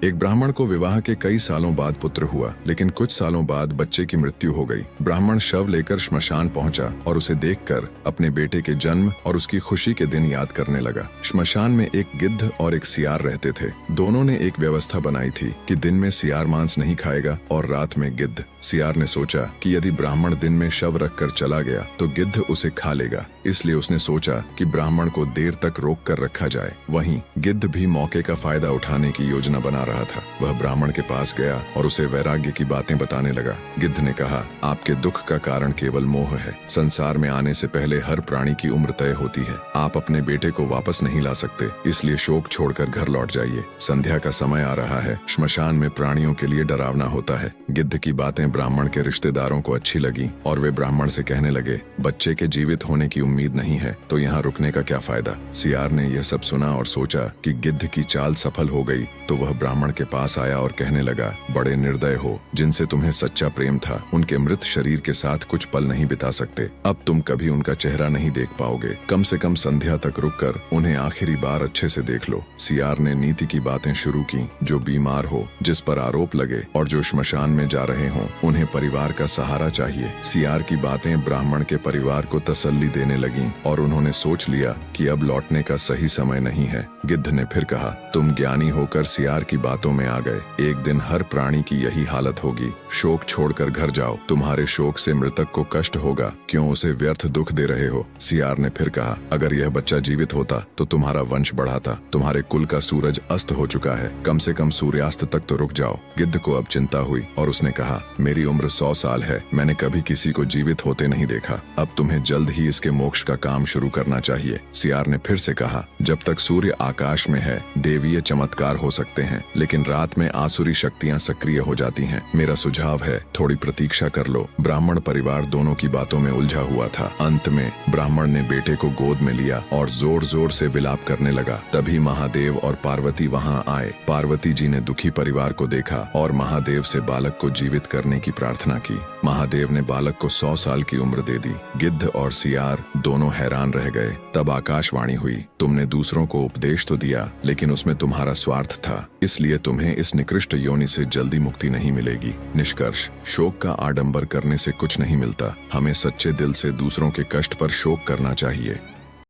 एक ब्राह्मण को विवाह के कई सालों बाद पुत्र हुआ, लेकिन कुछ सालों बाद बच्चे की मृत्यु हो गई। ब्राह्मण शव लेकर श्मशान पहुंचा और उसे देखकर अपने बेटे के जन्म और उसकी खुशी के दिन याद करने लगा। श्मशान में एक गिद्ध और एक सियार रहते थे। दोनों ने एक व्यवस्था बनाई थी कि दिन में सियार मांस नहीं खाएगा और रात में गिद्ध। सियार ने सोचा कि यदि ब्राह्मण दिन में शव रखकर चला गया तो गिद्ध उसे खा लेगा, इसलिए उसने सोचा कि ब्राह्मण को देर तक रोक कर रखा जाए। वहीं गिद्ध भी मौके का फायदा उठाने की योजना बना रहा था। वह ब्राह्मण के पास गया और उसे वैराग्य की बातें बताने लगा। गिद्ध ने कहा, आपके दुख का कारण केवल मोह है। संसार में आने से पहले हर प्राणी की उम्र तय होती है। आप अपने बेटे को वापस नहीं ला सकते, इसलिए शोक छोड़कर घर लौट जाइए। संध्या का समय आ रहा है। श्मशान में प्राणियों के लिए डरावना होता है। गिद्ध की बातें ब्राह्मण के रिश्तेदारों को अच्छी लगी और वे ब्राह्मण से कहने लगे, बच्चे के जीवित होने की उम्मीद नहीं है तो यहाँ रुकने का क्या फायदा। सियार ने यह सब सुना और सोचा कि गिद्ध की चाल सफल हो गई, तो वह ब्राह्मण के पास आया और कहने लगा, बड़े निर्दय हो। जिनसे तुम्हें सच्चा प्रेम था उनके मृत शरीर के साथ कुछ पल नहीं बिता सकते। अब तुम कभी उनका चेहरा नहीं देख पाओगे। कम से कम संध्या तक रुककर उन्हें आखिरी बार अच्छे से देख लो। सियार ने नीति की बातें शुरू की। जो बीमार हो, जिस पर आरोप लगे और जो श्मशान में जा रहे हों, उन्हें परिवार का सहारा चाहिए। सियार की बातें ब्राह्मण के परिवार को तसल्ली देने लगीं और उन्होंने सोच लिया कि अब लौटने का सही समय नहीं है। गिद्ध ने फिर कहा, तुम ज्ञानी होकर सियार की बातों में आ गए। एक दिन हर प्राणी की यही हालत होगी। शोक छोड़कर घर जाओ। तुम्हारे शोक से मृतक को कष्ट होगा, क्यों उसे व्यर्थ दुख दे रहे हो। सियार ने फिर कहा, अगर यह बच्चा जीवित होता तो तुम्हारा वंश बढ़ाता। तुम्हारे कुल का सूरज अस्त हो चुका है, कम से कम सूर्यास्त तक तो रुक जाओ। गिद्ध को अब चिंता हुई और उसने कहा, मेरी उम्र 100 साल है, मैंने कभी किसी को जीवित होते नहीं देखा। अब तुम्हें जल्द ही इसके मोक्ष का काम शुरू करना चाहिए। सियार ने फिर से कहा, जब तक सूर्य आकाश में है देवीय चमत्कार हो सकते हैं, लेकिन रात में आसुरी शक्तियां सक्रिय हो जाती हैं। मेरा सुझाव है थोड़ी प्रतीक्षा कर लो। ब्राह्मण परिवार दोनों की बातों में उलझा हुआ था। अंत में ब्राह्मण ने बेटे को गोद में लिया और जोर जोर से विलाप करने लगा। तभी महादेव और पार्वती वहां आए। पार्वती जी ने दुखी परिवार को देखा और महादेव से बालक को जीवित करने की प्रार्थना की। महादेव ने बालक को 100 साल की उम्र दे दी। गिद्ध और सियार दोनों हैरान रह गए। तब आकाशवाणी हुई, तुमने दूसरों को उपदेश तो दिया, लेकिन उसमें तुम्हारा स्वार्थ था, इसलिए तुम्हें इस निकृष्ट योनि से जल्दी मुक्ति नहीं मिलेगी। निष्कर्ष, शोक का आडंबर करने से कुछ नहीं मिलता। हमें सच्चे दिल से दूसरों के कष्ट पर शोक करना चाहिए।